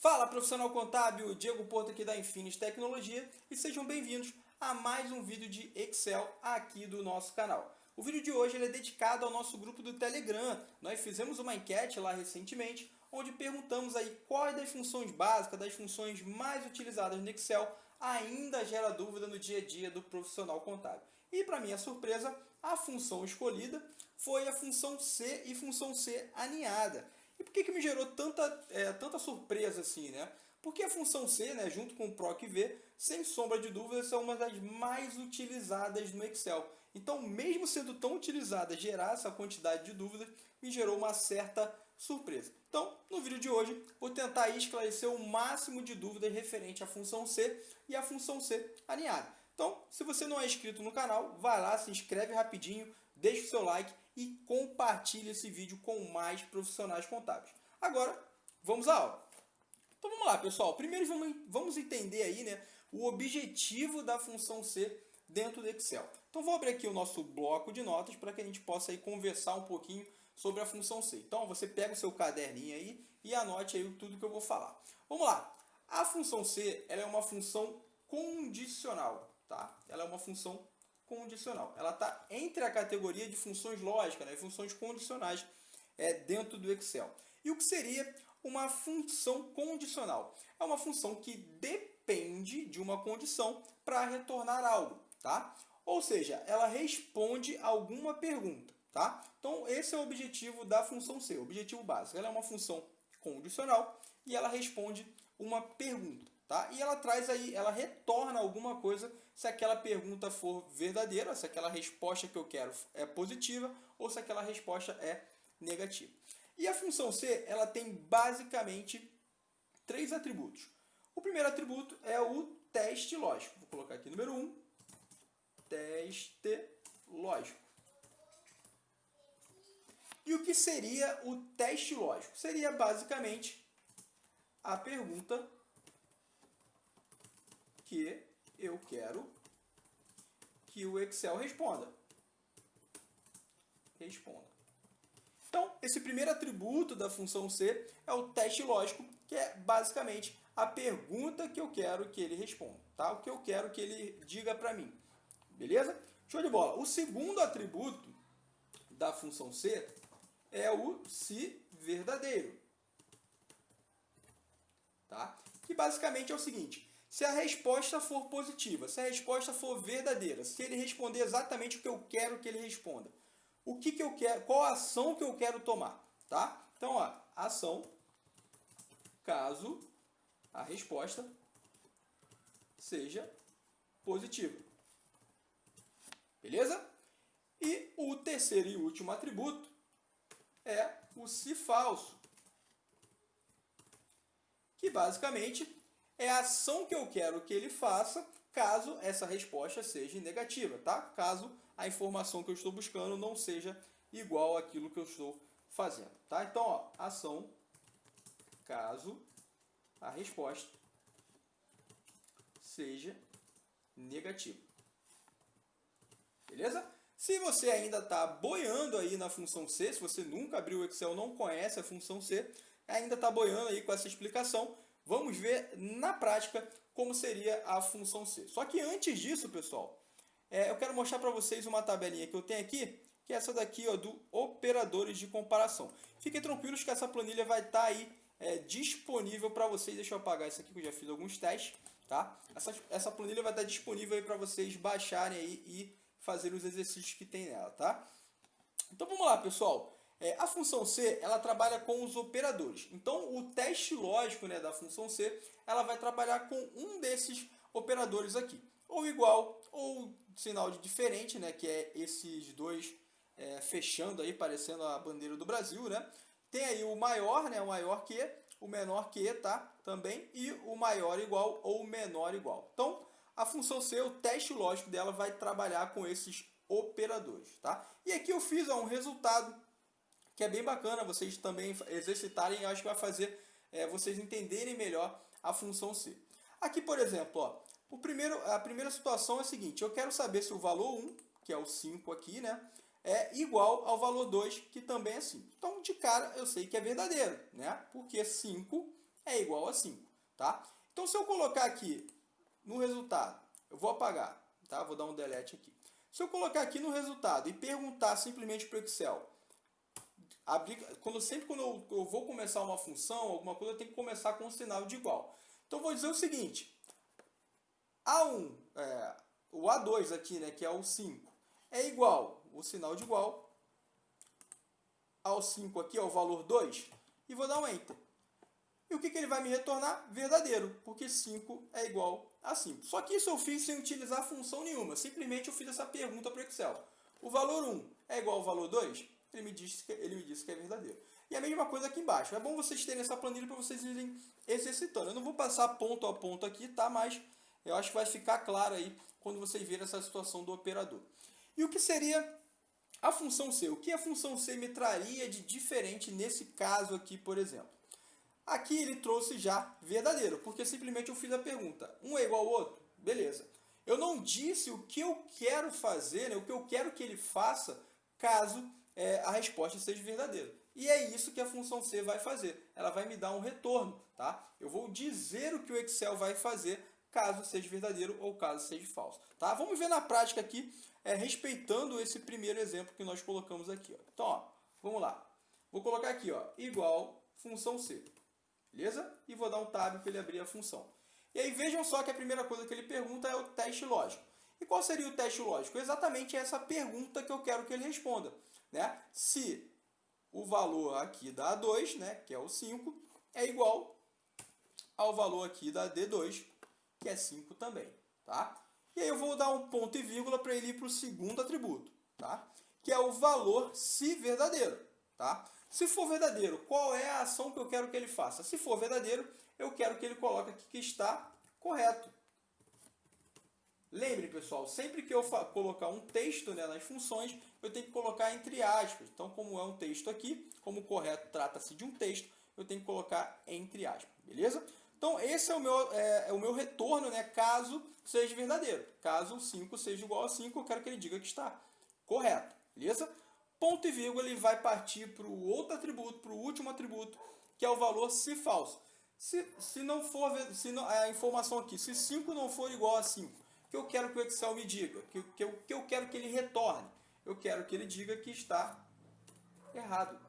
Fala, profissional contábil, Diego Porto aqui da Infinis Tecnologia e sejam bem-vindos a mais um vídeo de Excel aqui do nosso canal. O vídeo de hoje é dedicado ao nosso grupo do Telegram. Nós fizemos uma enquete lá recentemente, onde perguntamos aí quais das funções básicas, das funções mais utilizadas no Excel, ainda gera dúvida no dia a dia do profissional contábil. E para minha surpresa, a função escolhida foi a função C e função C aninhada. E por que me gerou tanta surpresa assim, né? Porque a função C, né, junto com o PROC V, sem sombra de dúvida, são uma das mais utilizadas no Excel. Então, mesmo sendo tão utilizada, gerar essa quantidade de dúvidas, me gerou uma certa surpresa. Então, no vídeo de hoje, vou tentar esclarecer o máximo de dúvidas referente à função C e à função C alinhada. Então, se você não é inscrito no canal, vai lá, se inscreve rapidinho, deixa o seu like e compartilhe esse vídeo com mais profissionais contábeis. Agora, vamos à aula. Então vamos lá, pessoal. Primeiro vamos entender aí, né, o objetivo da função C dentro do Excel. Então vou abrir aqui o nosso bloco de notas para que a gente possa aí conversar um pouquinho sobre a função C. Então você pega o seu caderninho aí e anote aí tudo que eu vou falar. Vamos lá. A função C, ela é uma função condicional, tá? Ela é uma função condicional. Ela está entre a categoria de funções lógicas, né, funções condicionais dentro do Excel. E o que seria uma função condicional? É uma função que depende de uma condição para retornar algo, tá? Ou seja, ela responde alguma pergunta, tá? Então, esse é o objetivo da função C, o objetivo básico. Ela é uma função condicional e ela responde uma pergunta, tá? E ela traz aí, ela retorna alguma coisa se aquela pergunta for verdadeira, se aquela resposta que eu quero é positiva ou se aquela resposta é negativa. E a função C, ela tem basicamente três atributos. O primeiro atributo é o teste lógico. Vou colocar aqui número 1, teste lógico. E o que seria o teste lógico? Seria basicamente a pergunta que eu quero que o Excel responda. Então, esse primeiro atributo da função C é o teste lógico, que é basicamente a pergunta que eu quero que ele responda, tá? O que eu quero que ele diga para mim. Beleza? Show de bola. O segundo atributo da função C é o se verdadeiro, tá? Que basicamente é o seguinte: se a resposta for positiva, se a resposta for verdadeira, se ele responder exatamente o que eu quero que ele responda, o que eu quero, qual a ação que eu quero tomar, tá? Então, ó, ação caso a resposta seja positiva. Beleza? E o terceiro e último atributo é o se falso, que basicamente é a ação que eu quero que ele faça caso essa resposta seja negativa, tá? Caso a informação que eu estou buscando não seja igual àquilo que eu estou fazendo, tá? Então, ó, ação caso a resposta seja negativa. Beleza? Se você ainda está boiando aí na função C, se você nunca abriu o Excel, não conhece a função C, ainda está boiando aí com essa explicação, vamos ver na prática como seria a função C. Só que antes disso, pessoal, eu quero mostrar para vocês uma tabelinha que eu tenho aqui, que é essa daqui, ó, do operadores de comparação. Fiquem tranquilos que essa planilha vai estar aí disponível para vocês. Deixa eu apagar isso aqui que eu já fiz alguns testes, tá? Essa planilha vai estar disponível aí para vocês baixarem aí e fazer os exercícios que tem nela, tá? Então vamos lá, pessoal. A função C, ela trabalha com os operadores. Então, o teste lógico, né, da função C, ela vai trabalhar com um desses operadores aqui. Ou igual, ou sinal de diferente, né, que é esses dois fechando aí, parecendo a bandeira do Brasil, né? Tem aí o maior, né, o maior que, o menor que, tá? Também, e o maior igual ou o menor igual. Então, a função C, o teste lógico dela vai trabalhar com esses operadores, tá? E aqui eu fiz um resultado que é bem bacana vocês também exercitarem, eu acho que vai fazer vocês entenderem melhor a função C. Aqui, por exemplo, ó, a primeira situação é a seguinte: eu quero saber se o valor 1, que é o 5 aqui, né, é igual ao valor 2, que também é 5. Então, de cara, eu sei que é verdadeiro, né? Porque 5 é igual a 5, tá? Então, se eu colocar aqui no resultado, eu vou apagar, tá? Vou dar um delete aqui. Se eu colocar aqui no resultado e perguntar simplesmente para o Excel, sempre quando eu vou começar uma função, alguma coisa, eu tenho que começar com um sinal de igual. Então, vou dizer o seguinte, A1, o A2 aqui, né, que é o 5, é igual, o sinal de igual, ao 5 aqui, o valor 2, e vou dar um Enter. E o que ele vai me retornar? Verdadeiro, porque 5 é igual a 5. Só que isso eu fiz sem utilizar função nenhuma, simplesmente eu fiz essa pergunta para o Excel. O valor 1 é igual ao valor 2? Ele me disse que é verdadeiro. E a mesma coisa aqui embaixo. É bom vocês terem essa planilha para vocês irem exercitando. Eu não vou passar ponto a ponto aqui, tá? Mas eu acho que vai ficar claro aí quando vocês verem essa situação do operador. E o que seria a função C? O que a função C me traria de diferente nesse caso aqui, por exemplo? Aqui ele trouxe já verdadeiro, porque simplesmente eu fiz a pergunta. Um é igual ao outro? Beleza. Eu não disse o que eu quero fazer, né? O que eu quero que ele faça caso a resposta seja verdadeira. E é isso que a função C vai fazer. Ela vai me dar um retorno, tá? Eu vou dizer o que o Excel vai fazer caso seja verdadeiro ou caso seja falso. Tá? Vamos ver na prática aqui, respeitando esse primeiro exemplo que nós colocamos aqui. Ó. Então, ó, vamos lá. Vou colocar aqui, ó, igual função C. Beleza? E vou dar um tab para ele abrir a função. E aí vejam só que a primeira coisa que ele pergunta é o teste lógico. E qual seria o teste lógico? Exatamente essa pergunta que eu quero que ele responda. Né? Se o valor aqui da A2, né, que é o 5, é igual ao valor aqui da D2, que é 5 também. Tá? E aí eu vou dar um ponto e vírgula para ele ir para o segundo atributo, tá? Que é o valor se verdadeiro. Tá? Se for verdadeiro, qual é a ação que eu quero que ele faça? Se for verdadeiro, eu quero que ele coloque aqui que está correto. Lembre, pessoal, sempre que eu colocar um texto, né, nas funções, eu tenho que colocar entre aspas. Então, como é um texto aqui, como o correto trata-se de um texto, eu tenho que colocar entre aspas, beleza? Então, esse é o meu retorno, né, caso seja verdadeiro. Caso 5 seja igual a 5, eu quero que ele diga que está correto, beleza? Ponto e vírgula, ele vai partir para o outro atributo, para o último atributo, que é o valor se falso. Se não for, a informação aqui, se 5 não for igual a 5, o que eu quero que o Excel me diga? Que eu quero que ele retorne? Eu quero que ele diga que está errado.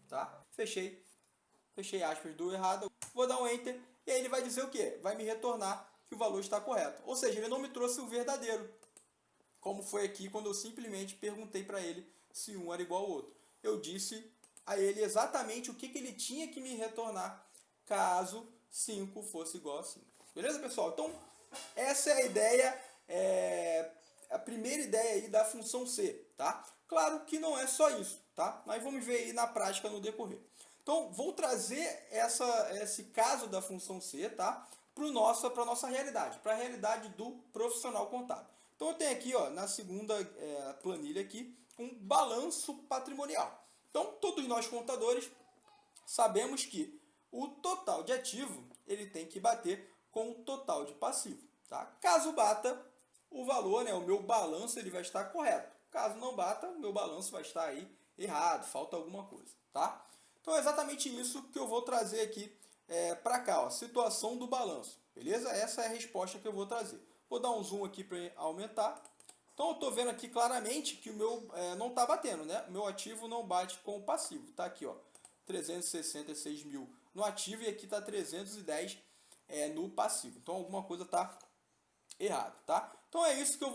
Tá? Fechei aspas do errado. Vou dar um Enter e aí ele vai dizer o quê? Vai me retornar que o valor está correto. Ou seja, ele não me trouxe o verdadeiro. Como foi aqui quando eu simplesmente perguntei para ele se um era igual ao outro. Eu disse a ele exatamente o que ele tinha que me retornar caso 5 fosse igual a 5. Beleza, pessoal? Então, essa é a ideia, a primeira ideia aí da função C, tá? Claro que não é só isso, tá? Mas vamos ver aí na prática no decorrer. Então, vou trazer esse caso da função C, tá? Para a nossa realidade, para a realidade do profissional contábil. Então, eu tenho aqui, ó, na segunda planilha aqui, um balanço patrimonial. Então, todos nós contadores sabemos que o total de ativo ele tem que bater com o total de passivo. Tá? Caso bata, o valor, né, o meu balanço ele vai estar correto. Caso não bata, o meu balanço vai estar aí errado, falta alguma coisa. Tá? Então é exatamente isso que eu vou trazer aqui para cá, ó, situação do balanço. Beleza? Essa é a resposta que eu vou trazer. Vou dar um zoom aqui para aumentar. Então eu estou vendo aqui claramente que o meu não está batendo, né? O meu ativo não bate com o passivo. Está aqui, ó, 366 mil no ativo e aqui está 310 no passivo. Então alguma coisa está errada, tá? Então é isso que eu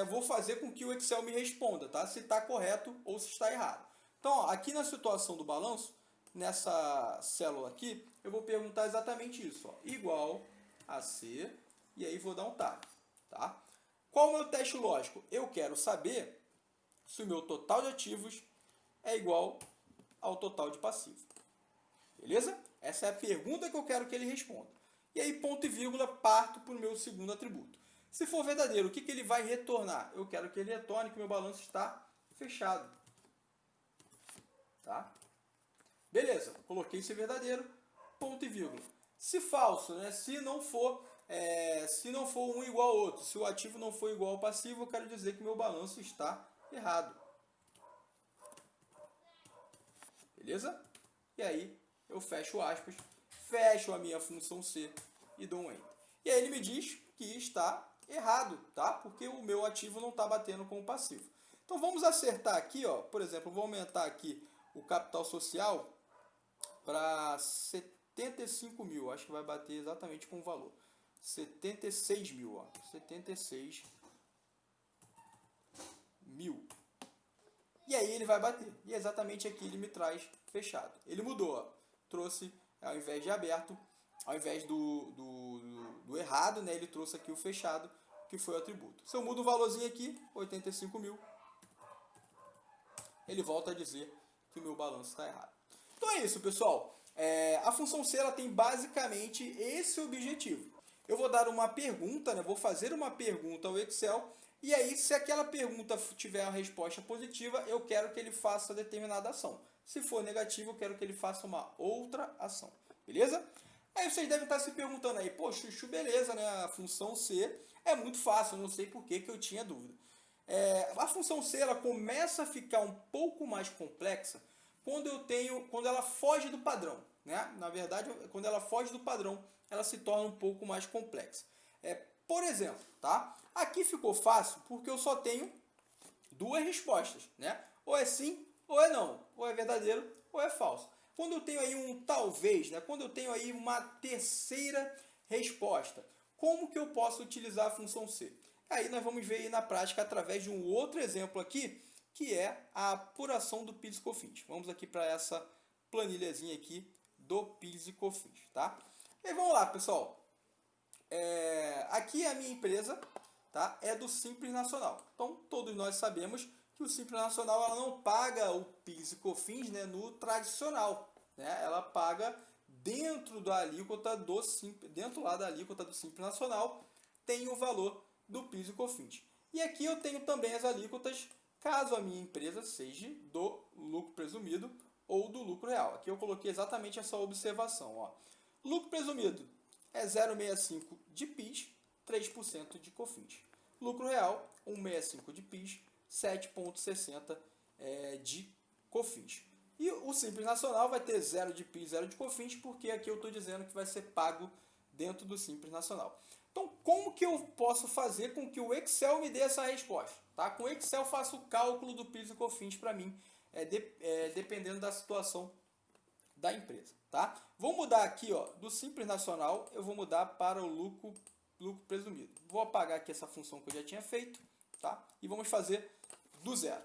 vou fazer com que o Excel me responda, tá? Se está correto ou se está errado. Então, ó, aqui na situação do balanço, nessa célula aqui, eu vou perguntar exatamente isso, ó, igual a C, e aí vou dar um tab, tá? Qual é o meu teste lógico? Eu quero saber se o meu total de ativos é igual ao total de passivo. Beleza? Essa é a pergunta que eu quero que ele responda. E aí, ponto e vírgula, parto para o meu segundo atributo. Se for verdadeiro, o que ele vai retornar? Eu quero que ele retorne que o meu balanço está fechado. Tá? Beleza, coloquei se verdadeiro, ponto e vírgula. Se falso, né? Se não for um igual ao outro, se o ativo não for igual ao passivo, eu quero dizer que meu balanço está errado. Beleza? E aí eu fecho aspas, fecho a minha função C e dou um Enter. E aí ele me diz que está errado, tá? Porque o meu ativo não está batendo com o passivo. Então vamos acertar aqui, ó. Por exemplo, eu vou aumentar aqui o capital social para 75 mil. Acho que vai bater exatamente com o valor. 76 mil, ó. 76 mil. E aí ele vai bater. E exatamente aqui ele me traz fechado. Ele mudou, ó. Trouxe, ao invés de aberto, ao invés do errado, né, ele trouxe aqui o fechado, que foi o atributo. Se eu mudo o valorzinho aqui, 85 mil, ele volta a dizer que o meu balanço está errado. Então é isso, pessoal. A função C ela tem basicamente esse objetivo. Eu vou dar uma pergunta, né, vou fazer uma pergunta ao Excel, e aí se aquela pergunta tiver a resposta positiva, eu quero que ele faça determinada ação. Se for negativo, eu quero que ele faça uma outra ação. Beleza? Aí vocês devem estar se perguntando aí, pô, Chuchu, beleza, né? A função C é muito fácil, eu não sei por que eu tinha dúvida. A função C ela começa a ficar um pouco mais complexa quando ela foge do padrão. Né? Na verdade, quando ela foge do padrão, ela se torna um pouco mais complexa. Por exemplo, tá? Aqui ficou fácil porque eu só tenho duas respostas. Né? Ou é sim ou é não. Ou é verdadeiro ou é falso. Quando eu tenho aí um talvez, né? Quando eu tenho aí uma terceira resposta, como que eu posso utilizar a função C? Aí nós vamos ver aí na prática através de um outro exemplo aqui, que é a apuração do PIS e COFINS. Vamos aqui para essa planilhazinha aqui do PIS e COFINS, tá? E aí, vamos lá, pessoal. Aqui a minha empresa, tá, é do Simples Nacional. Então, todos nós sabemos que o Simples Nacional ela não paga o PIS e COFINS, né, no tradicional. Né? Ela paga dentro da alíquota do Simples, dentro lá da alíquota do Simples Nacional, tem o valor do PIS e COFINS. E aqui eu tenho também as alíquotas caso a minha empresa seja do lucro presumido ou do lucro real. Aqui eu coloquei exatamente essa observação. Ó. Lucro presumido é 0,65 de PIS, 3% de COFINS. Lucro real, 1,65 de PIS, 7,60 de COFINS. E o Simples Nacional vai ter 0 de PIS, 0 de COFINS, porque aqui eu estou dizendo que vai ser pago dentro do Simples Nacional. Então, como que eu posso fazer com que o Excel me dê essa resposta? Tá? Com o Excel, eu faço o cálculo do PIS e COFINS para mim, dependendo da situação da empresa. Tá? Vou mudar aqui, ó, do Simples Nacional, eu vou mudar para o lucro presumido. Vou apagar aqui essa função que eu já tinha feito, tá? E vamos fazer do zero.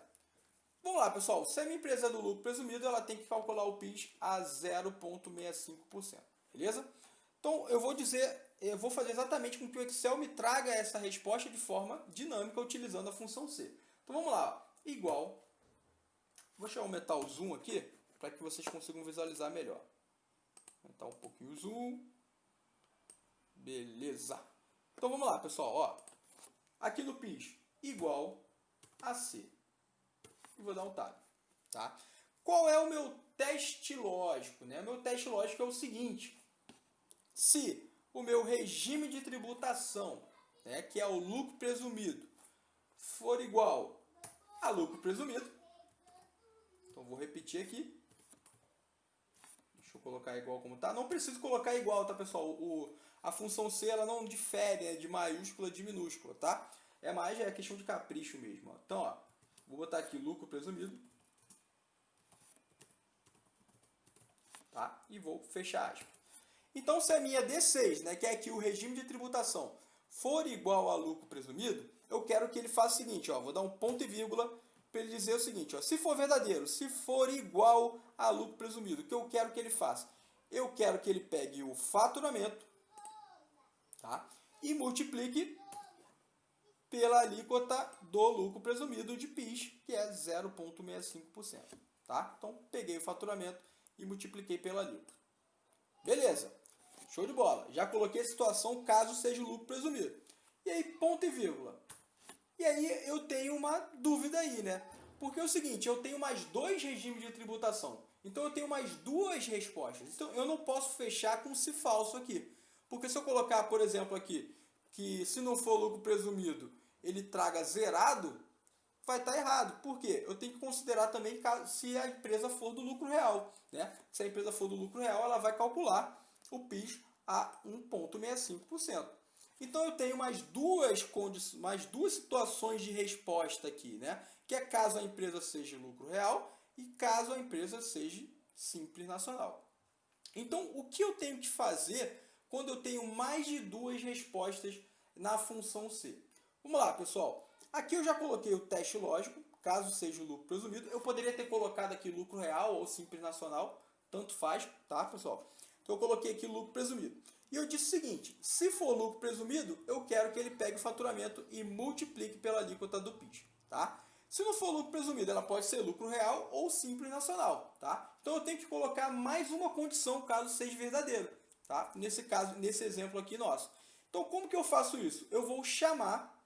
Vamos lá, pessoal. Se a minha empresa é do lucro presumido, ela tem que calcular o PIS a 0,65%. Beleza? Então, eu vou fazer exatamente com que o Excel me traga essa resposta de forma dinâmica utilizando a função C. Então, vamos lá. Igual. Vou aumentar o zoom aqui para que vocês consigam visualizar melhor. Aumentar um pouquinho o zoom. Beleza. Então, vamos lá, pessoal. Ó, aqui no PIS, igual a C. E vou dar um tab. Tá? Qual é o meu teste lógico? Né? O meu teste lógico é o seguinte. Se o meu regime de tributação, né, que é o lucro presumido, for igual a lucro presumido, então vou repetir aqui. Deixa eu colocar igual como está. Não preciso colocar igual, tá, pessoal? A função C ela não difere de maiúscula de minúscula, tá? É questão de capricho mesmo. Ó. Então, ó, vou botar aqui lucro presumido. Tá? E vou fechar aspas. Então, se a minha D6, né, que é aqui o regime de tributação, for igual a lucro presumido, eu quero que ele faça o seguinte, ó, vou dar um ponto e vírgula para ele dizer o seguinte, ó, se for verdadeiro, se for igual a lucro presumido, o que eu quero que ele faça? Eu quero que ele pegue o faturamento, tá, e multiplique pela alíquota do lucro presumido de PIS, que é 0,65%. Tá? Então, peguei o faturamento e multipliquei pela alíquota. Beleza. Show de bola. Já coloquei a situação caso seja o lucro presumido. E aí, ponto e vírgula. E aí, eu tenho uma dúvida aí, né? Porque é o seguinte, eu tenho mais dois regimes de tributação. Então, eu tenho mais duas respostas. Então, eu não posso fechar com se falso aqui. Porque se eu colocar, por exemplo, aqui, que se não for lucro presumido, ele traga zerado, vai estar errado. Por quê? Eu tenho que considerar também se a empresa for do lucro real. Né? Se a empresa for do lucro real, ela vai calcular o PIS a 1,65%. Então eu tenho mais duas situações de resposta aqui, né? Que é caso a empresa seja lucro real e caso a empresa seja simples nacional. Então, o que eu tenho que fazer quando eu tenho mais de duas respostas na função C? Vamos lá, pessoal. Aqui eu já coloquei o teste lógico, caso seja o lucro presumido. Eu poderia ter colocado aqui lucro real ou simples nacional, tanto faz, tá, pessoal? Então eu coloquei aqui lucro presumido. E eu disse o seguinte, se for lucro presumido, eu quero que ele pegue o faturamento e multiplique pela alíquota do PIS, tá? Se não for lucro presumido, ela pode ser lucro real ou simples nacional, tá? Então eu tenho que colocar mais uma condição caso seja verdadeiro, tá? Nesse caso, nesse exemplo aqui nosso. Então como que eu faço isso? Eu vou chamar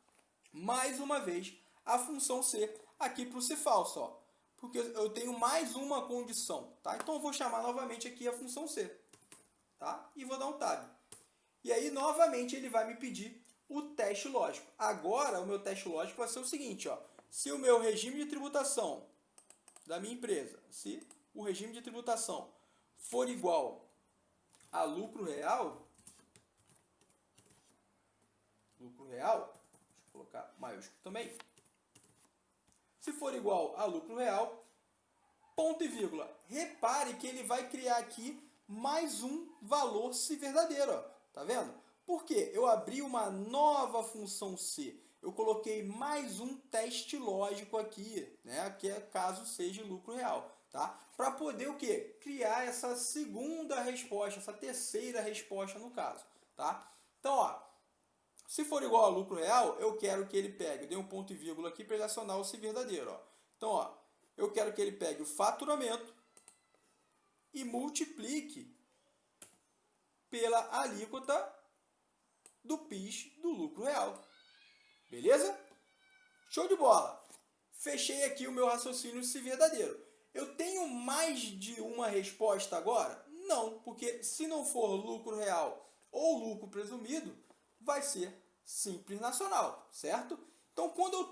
mais uma vez a função C aqui para o se falso, ó, porque eu tenho mais uma condição, tá? Então eu vou chamar novamente aqui a função C, tá? E vou dar um tab. E aí novamente ele vai me pedir o teste lógico. Agora o meu teste lógico vai ser o seguinte, ó. Se o meu regime de tributação da minha empresa, se o regime de tributação for igual a lucro real, deixa eu colocar maiúsculo também, se for igual a lucro real, ponto e vírgula, repare que ele vai criar aqui mais um valor se verdadeiro, ó. Tá vendo? Por quê? Eu abri uma nova função C. Eu coloquei mais um teste lógico aqui, né? Que é caso seja lucro real, tá? Para poder o quê? Criar essa segunda resposta, essa terceira resposta no caso, tá? Então, ó, se for igual a lucro real, eu quero que ele pegue, eu dei um ponto e vírgula aqui para ele acionar o se verdadeiro, ó. Então, ó, eu quero que ele pegue o faturamento e multiplique pela alíquota do PIS do lucro real. Beleza? Show de bola! Fechei aqui o meu raciocínio se verdadeiro. Eu tenho mais de uma resposta agora? Não, porque se não for lucro real ou lucro presumido, vai ser simples nacional, certo? Então, quando eu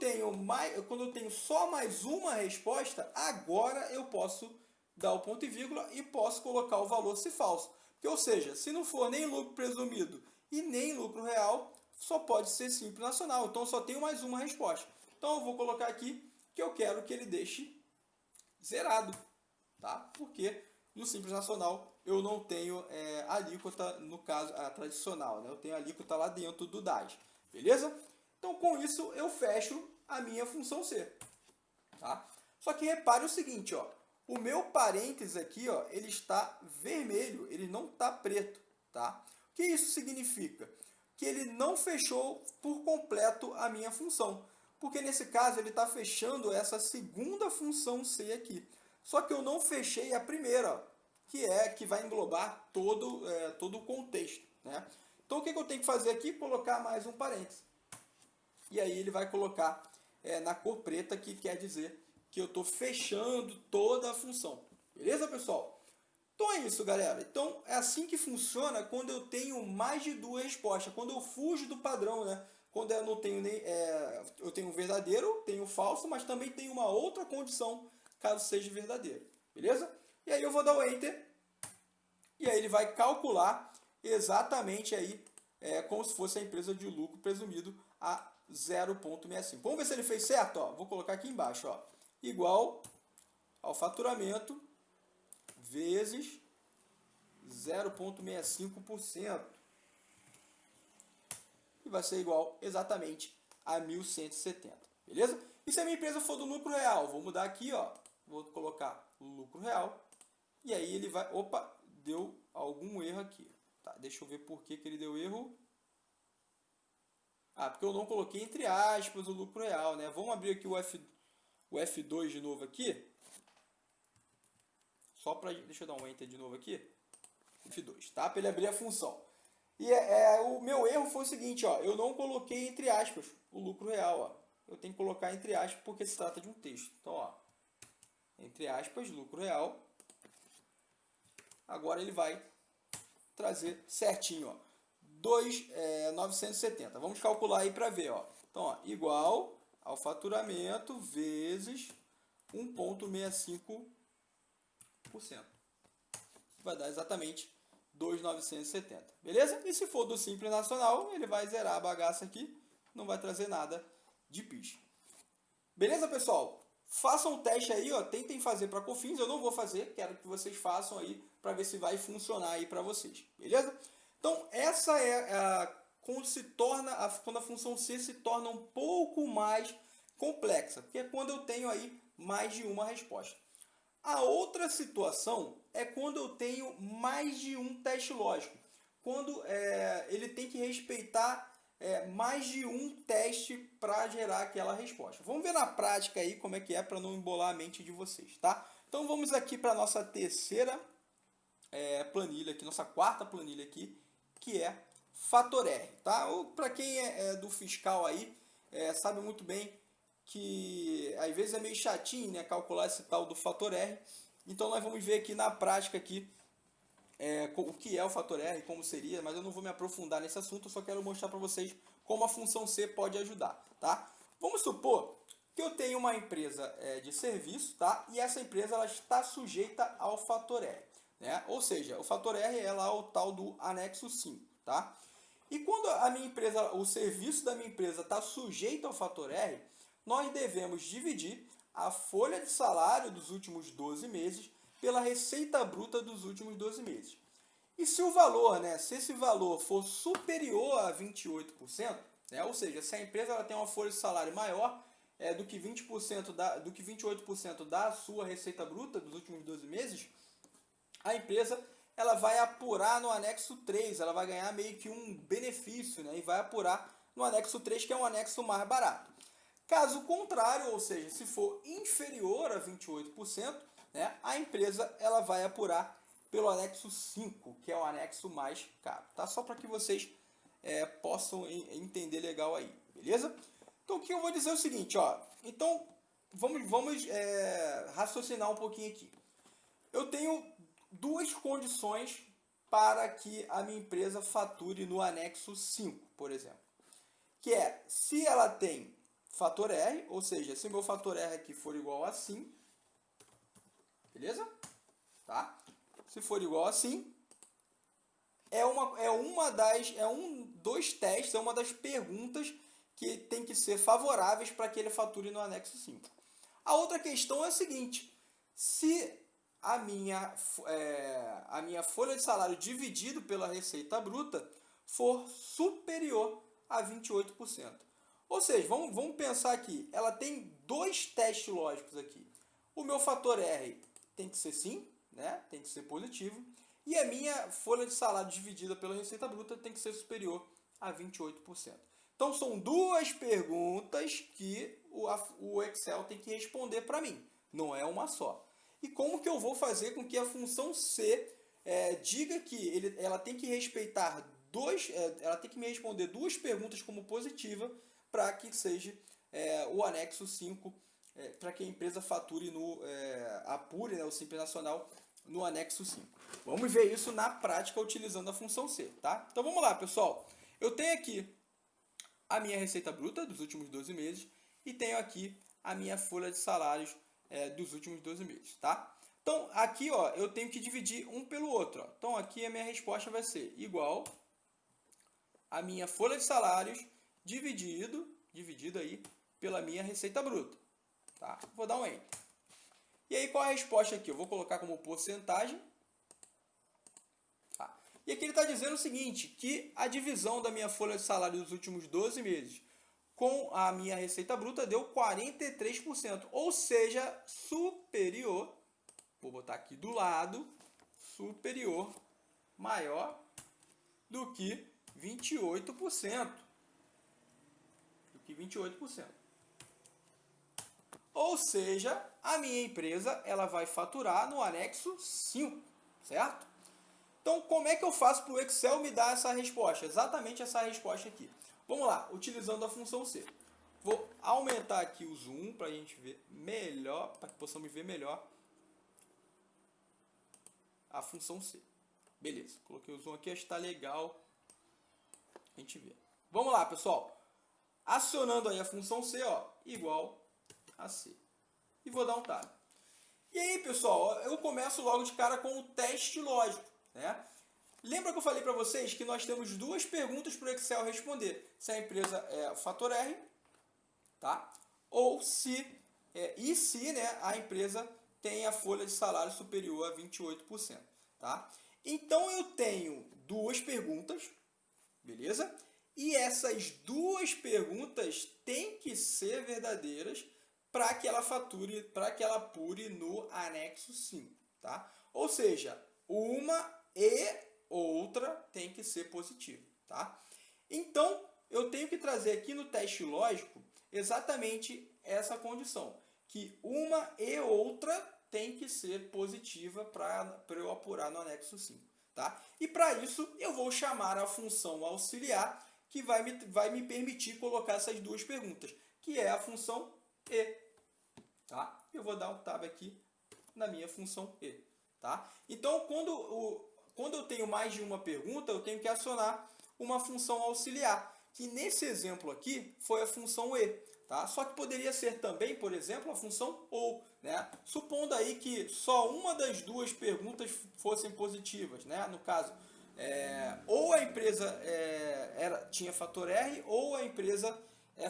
tenho só mais uma resposta, agora eu posso dar o ponto e vírgula e posso colocar o valor se falso. Ou seja, se não for nem lucro presumido e nem lucro real, só pode ser simples nacional. Então, só tenho mais uma resposta. Então, eu vou colocar aqui que eu quero que ele deixe zerado, tá? Porque no simples nacional eu não tenho alíquota, no caso, a tradicional, né? Eu tenho alíquota lá dentro do DAS, beleza? Então, com isso, eu fecho a minha função C, tá? Só que repare o seguinte, ó. O meu parênteses aqui, ó, ele está vermelho, ele não está preto, tá? O que isso significa? Que ele não fechou por completo a minha função. Porque nesse caso ele está fechando essa segunda função C aqui. Só que eu não fechei a primeira, ó, que vai englobar todo o contexto, né? Então o que eu tenho que fazer aqui? Colocar mais um parênteses. E aí ele vai colocar na cor preta, que quer dizer que eu estou fechando toda a função. Beleza, pessoal? Então é isso, galera. Então é assim que funciona quando eu tenho mais de duas respostas. Quando eu fujo do padrão, né? Quando eu não tenho nem... eu tenho um verdadeiro, tenho um falso, mas também tenho uma outra condição, caso seja verdadeiro. Beleza? E aí eu vou dar o Enter. E aí ele vai calcular exatamente aí, como se fosse a empresa de lucro presumido a 0,65. Vamos ver se ele fez certo? Ó, vou colocar aqui embaixo, ó, igual ao faturamento vezes 0,65%. E vai ser igual exatamente a 1.170. Beleza? E se a minha empresa for do lucro real? Vou mudar aqui, ó, vou colocar lucro real. E aí ele vai... Opa, deu algum erro aqui. Tá, deixa eu ver por que ele deu erro. Ah, porque eu não coloquei entre aspas o lucro real, né? Vamos abrir aqui o F2 de novo aqui. Só para... Deixa eu dar um Enter de novo aqui. F2, tá? Para ele abrir a função. E o meu erro foi o seguinte, ó. Eu não coloquei entre aspas o lucro real, ó. Eu tenho que colocar entre aspas porque se trata de um texto. Então, ó. Entre aspas, lucro real. Agora ele vai trazer certinho, ó. 2.970. Vamos calcular aí para ver, ó. Então, ó, igual ao faturamento vezes 1,65%. Vai dar exatamente 2.970, beleza? E se for do Simples Nacional, ele vai zerar a bagaça aqui, não vai trazer nada de PIS. Beleza, pessoal? Façam o teste aí, ó, tentem fazer para Cofins, eu não vou fazer, quero que vocês façam aí para ver se vai funcionar aí para vocês, beleza? Então, essa é quando a função C se torna um pouco mais complexa, que é quando eu tenho aí mais de uma resposta. A outra situação é quando eu tenho mais de um teste lógico, quando ele tem que respeitar mais de um teste para gerar aquela resposta. Vamos ver na prática aí como é que é para não embolar a mente de vocês, tá? Então vamos aqui para a nossa terceira planilha aqui, nossa quarta planilha aqui, que é Fator R, tá? Para quem é do fiscal aí, sabe muito bem que às vezes é meio chatinho, né, calcular esse tal do fator R. Então nós vamos ver aqui na prática aqui o que é o fator R, como seria, mas eu não vou me aprofundar nesse assunto, eu só quero mostrar para vocês como a função C pode ajudar, tá? Vamos supor que eu tenho uma empresa de serviço, tá? E essa empresa ela está sujeita ao fator R, né? Ou seja, o fator R é lá o tal do anexo 5, tá? E quando a minha empresa, o serviço da minha empresa está sujeito ao fator R, nós devemos dividir a folha de salário dos últimos 12 meses pela receita bruta dos últimos 12 meses. E se o valor, se esse valor for superior a 28%, ou seja, se a empresa ela tem uma folha de salário maior do que 28% da sua receita bruta dos últimos 12 meses, a empresa ela vai apurar no anexo 3, ela vai ganhar meio que um benefício, e vai apurar no anexo 3, que é um anexo mais barato. Caso contrário, ou seja, se for inferior a 28%, a empresa ela vai apurar pelo anexo 5, que é o anexo mais caro, tá? Só para que vocês possam entender legal aí, beleza? Então o que eu vou dizer é o seguinte, ó. Então vamos raciocinar um pouquinho aqui. Eu tenho duas condições para que a minha empresa fature no anexo 5, por exemplo. Que é, se ela tem fator R, ou seja, se meu fator R aqui for igual a assim, beleza? Tá? Se for igual a assim, dos testes, é uma das perguntas que tem que ser favoráveis para que ele fature no anexo 5. A outra questão é a seguinte, se a minha folha de salário dividido pela receita bruta for superior a 28%. Ou seja, vamos pensar aqui, ela tem dois testes lógicos aqui. O meu fator R tem que ser sim, tem que ser positivo, e a minha folha de salário dividida pela receita bruta tem que ser superior a 28%. Então são duas perguntas que o Excel tem que responder para mim, não é uma só. E como que eu vou fazer com que a função C diga que ela tem que respeitar ela tem que me responder duas perguntas como positiva para que seja o anexo 5, para que a empresa fature apure o Simples Nacional no anexo 5. Vamos ver isso na prática utilizando a função C, tá? Então vamos lá, pessoal. Eu tenho aqui a minha receita bruta dos últimos 12 meses e tenho aqui a minha folha de salários dos últimos 12 meses, tá? Então aqui, ó, eu tenho que dividir um pelo outro, ó. Então aqui a minha resposta vai ser igual a minha folha de salários dividido aí pela minha receita bruta, tá? Vou dar um Enter. E aí qual é a resposta aqui? Eu vou colocar como porcentagem. Tá? E aqui ele está dizendo o seguinte, que a divisão da minha folha de salário dos últimos 12 meses com a minha receita bruta deu 43%, ou seja, superior, vou botar aqui do lado, superior, maior do que 28%. Do que 28%. Ou seja, a minha empresa ela vai faturar no anexo 5, certo? Então, como é que eu faço para o Excel me dar essa resposta? Exatamente essa resposta aqui. Vamos lá, utilizando a função C. Vou aumentar aqui o zoom para a gente ver melhor, para que possamos ver melhor a função C. Beleza, coloquei o zoom aqui, acho que está legal a gente ver. Vamos lá, pessoal. Acionando aí a função C, ó, igual a C. E vou dar um tab. E aí, pessoal, eu começo logo de cara com o teste lógico, né? Lembra que eu falei para vocês que nós temos duas perguntas para o Excel responder. Se a empresa é fator R, tá? Ou se, né, a empresa tem a folha de salário superior a 28%. Tá? Então eu tenho duas perguntas, beleza? E essas duas perguntas têm que ser verdadeiras para que ela fature, para que ela apure no anexo 5, tá? Ou seja, uma e outra tem que ser positiva, tá? Então, eu tenho que trazer aqui no teste lógico exatamente essa condição, que uma e outra tem que ser positiva para eu apurar no anexo 5, tá? E para isso, eu vou chamar a função auxiliar, que vai me permitir colocar essas duas perguntas, que é a função e, tá? Eu vou dar um tab aqui na minha função e, tá? Então, quando eu tenho mais de uma pergunta, eu tenho que acionar uma função auxiliar, que nesse exemplo aqui foi a função e, tá? Só que poderia ser também, por exemplo, a função ou, né? Supondo aí que só uma das duas perguntas fossem positivas, né? No caso, ou a empresa tinha fator R, ou a empresa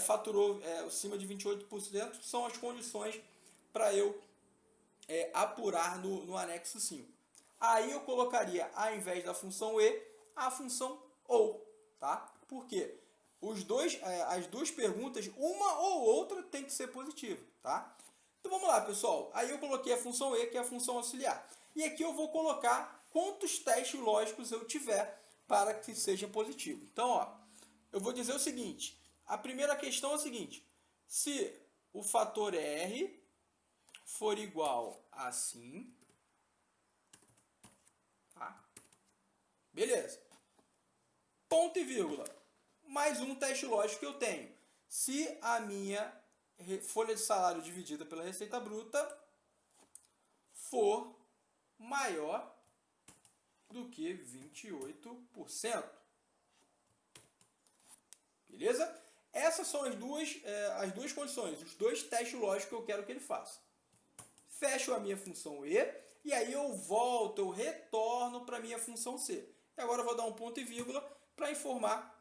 faturou acima de 28%, são as condições para eu apurar no anexo 5. Aí eu colocaria, ao invés da função e, a função ou, tá? Por quê? As duas perguntas, uma ou outra, tem que ser positiva, tá? Então vamos lá, pessoal. Aí eu coloquei a função e, que é a função auxiliar. E aqui eu vou colocar quantos testes lógicos eu tiver para que seja positivo. Então, ó, eu vou dizer o seguinte. A primeira questão é a seguinte. Se o fator R for igual a assim, tá? Beleza. Ponto e vírgula. Mais um teste lógico que eu tenho. Se a minha folha de salário dividida pela receita bruta for maior do que 28%. Beleza? Essas são as duas condições, os dois testes lógicos que eu quero que ele faça. Fecho a minha função e aí eu volto, eu retorno para a minha função C. E agora eu vou dar um ponto e vírgula para informar.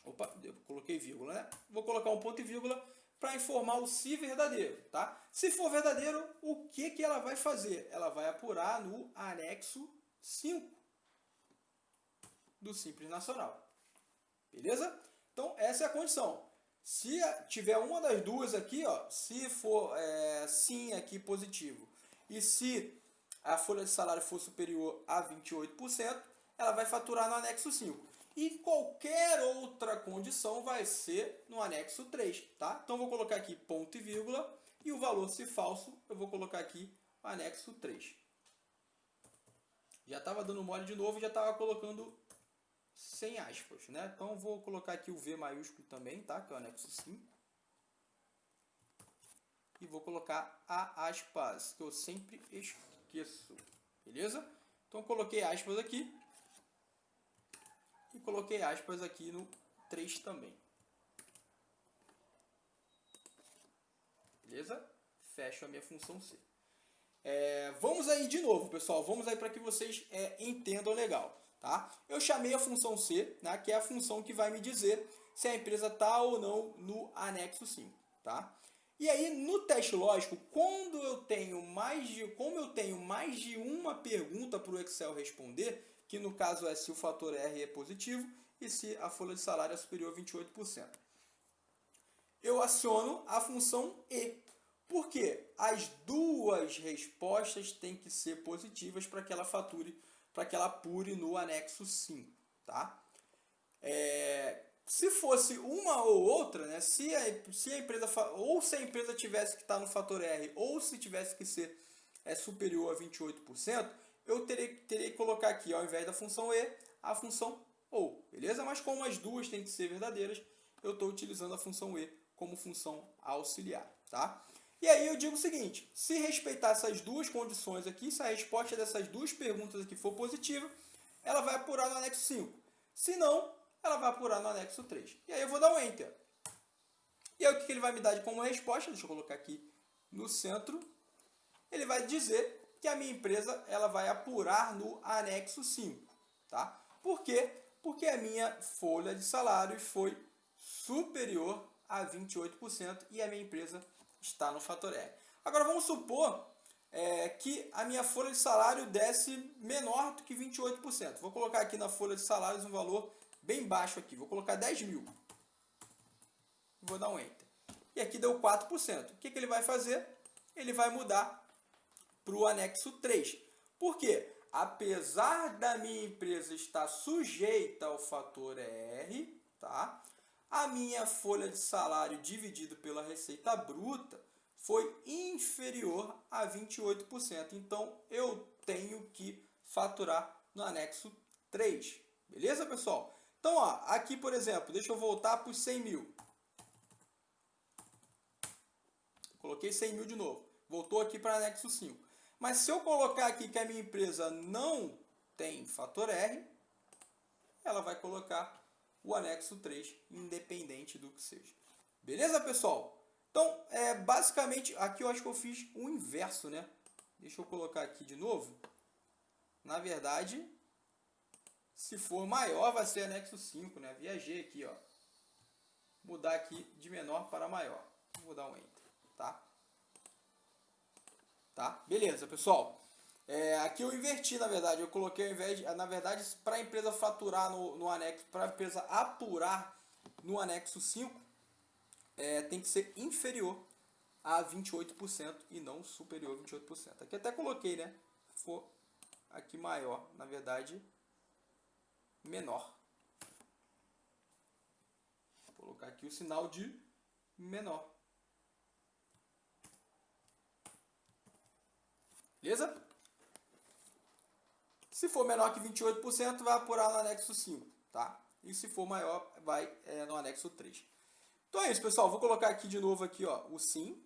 Opa, eu coloquei vírgula, né? Vou colocar um ponto e vírgula para informar o se verdadeiro, tá? Se for verdadeiro, o que ela vai fazer? Ela vai apurar no anexo 5 do Simples Nacional. Beleza? Então, essa é a condição. Se tiver uma das duas aqui, ó, se for sim aqui positivo, e se a folha de salário for superior a 28%, ela vai faturar no anexo 5. E qualquer outra condição vai ser no anexo 3, tá? Então, vou colocar aqui ponto e vírgula, e o valor, se falso, eu vou colocar aqui o anexo 3. Já estava dando mole de novo, já estava colocando sem aspas, né? Então, vou colocar aqui o V maiúsculo também, tá? Que é o anexo 5. E vou colocar a aspas, que eu sempre esqueço. Beleza? Então, coloquei aspas aqui. E coloquei aspas aqui no 3 também. Beleza? Fecho a minha função C. Vamos aí de novo, pessoal. Vamos aí para que vocês entendam legal. Tá? Eu chamei a função C, né, que é a função que vai me dizer se a empresa está ou não no anexo 5. Tá? E aí, no teste lógico, como eu tenho mais de uma pergunta para o Excel responder, que no caso é se o fator R é positivo e se a folha de salário é superior a 28%. Eu aciono a função E. Por quê? As duas respostas têm que ser positivas para que ela apure no anexo 5. Tá? Se fosse uma ou outra, né, se a empresa tivesse que estar no fator R ou se tivesse que ser superior a 28%, eu teria que colocar aqui, ao invés da função E, a função OU. Beleza? Mas como as duas têm que ser verdadeiras, eu estou utilizando a função E como função auxiliar. Tá? E aí eu digo o seguinte, se respeitar essas duas condições aqui, se a resposta dessas duas perguntas aqui for positiva, ela vai apurar no anexo 5. Se não, ela vai apurar no anexo 3. E aí eu vou dar um Enter. E aí o que ele vai me dar como resposta? Deixa eu colocar aqui no centro. Ele vai dizer que a minha empresa ela vai apurar no anexo 5. Tá? Por quê? Porque a minha folha de salários foi superior a 28% e a minha empresa está no fator R. Agora vamos supor que a minha folha de salário desse menor do que 28%. Vou colocar aqui na folha de salários um valor bem baixo aqui. Vou colocar 10 mil. Vou dar um Enter. E aqui deu 4%. O que ele vai fazer? Ele vai mudar para o anexo 3. Por quê? Apesar da minha empresa estar sujeita ao fator R, tá? A minha folha de salário dividido pela receita bruta foi inferior a 28%. Então, eu tenho que faturar no anexo 3. Beleza, pessoal? Então, ó, aqui, por exemplo, deixa eu voltar para os 100 mil. Coloquei 100 mil de novo. Voltou aqui para o anexo 5. Mas se eu colocar aqui que a minha empresa não tem fator R, ela vai colocar o anexo 3, independente do que seja. Beleza, pessoal? Então, basicamente, aqui eu acho que eu fiz o inverso, né? Deixa eu colocar aqui de novo. Na verdade, se for maior, vai ser anexo 5, né? Viajei aqui, ó. Mudar aqui de menor para maior. Vou dar um Enter, tá? Tá? Beleza, pessoal. Aqui eu inverti, na verdade. Eu coloquei ao invés de, na verdade, para a empresa faturar no anexo, para a empresa apurar no anexo 5, tem que ser inferior a 28% e não superior a 28%. Aqui até coloquei, né? Se for aqui maior, na verdade, menor. Vou colocar aqui o sinal de menor. Beleza? Se for menor que 28%, vai apurar no anexo 5, tá? E se for maior, vai no anexo 3. Então é isso, pessoal. Vou colocar aqui de novo aqui, ó, o sim.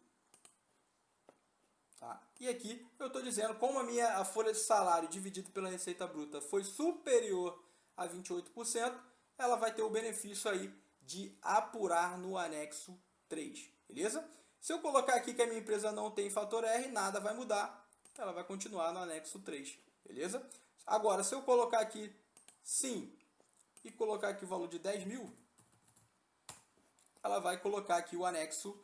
Tá? E aqui eu estou dizendo como a folha de salário dividida pela receita bruta foi superior a 28%, ela vai ter o benefício aí de apurar no anexo 3, beleza? Se eu colocar aqui que a minha empresa não tem fator R, nada vai mudar. Ela vai continuar no anexo 3, beleza? Agora, se eu colocar aqui sim e colocar aqui o valor de 10 mil, ela vai colocar aqui o anexo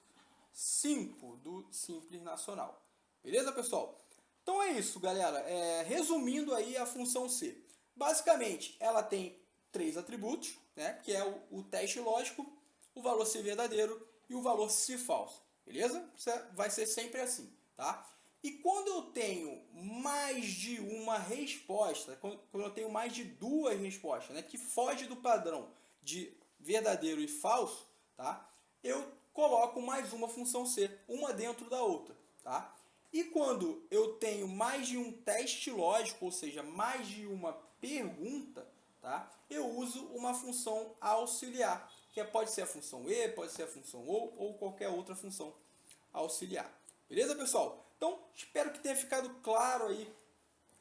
5 do Simples Nacional. Beleza, pessoal? Então é isso, galera. Resumindo aí a função C. Basicamente, ela tem 3 atributos, né? Que é o teste lógico, o valor se verdadeiro e o valor se falso. Beleza? Isso vai ser sempre assim, tá? E quando eu tenho mais de uma resposta, quando eu tenho mais de 2 respostas, né, que foge do padrão de verdadeiro e falso, tá? Eu coloco mais uma função C, uma dentro da outra, tá? E quando eu tenho mais de um teste lógico, ou seja, mais de uma pergunta, tá? Eu uso uma função auxiliar, que pode ser a função E, pode ser a função ou qualquer outra função auxiliar. Beleza, pessoal? Então, espero que tenha ficado claro aí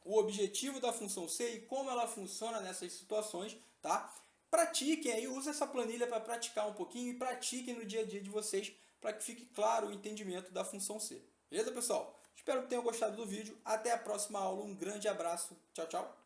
o objetivo da função C e como ela funciona nessas situações, tá? Pratiquem aí, usem essa planilha para praticar um pouquinho e pratiquem no dia a dia de vocês para que fique claro o entendimento da função C. Beleza, pessoal? Espero que tenham gostado do vídeo. Até a próxima aula. Um grande abraço. Tchau, tchau.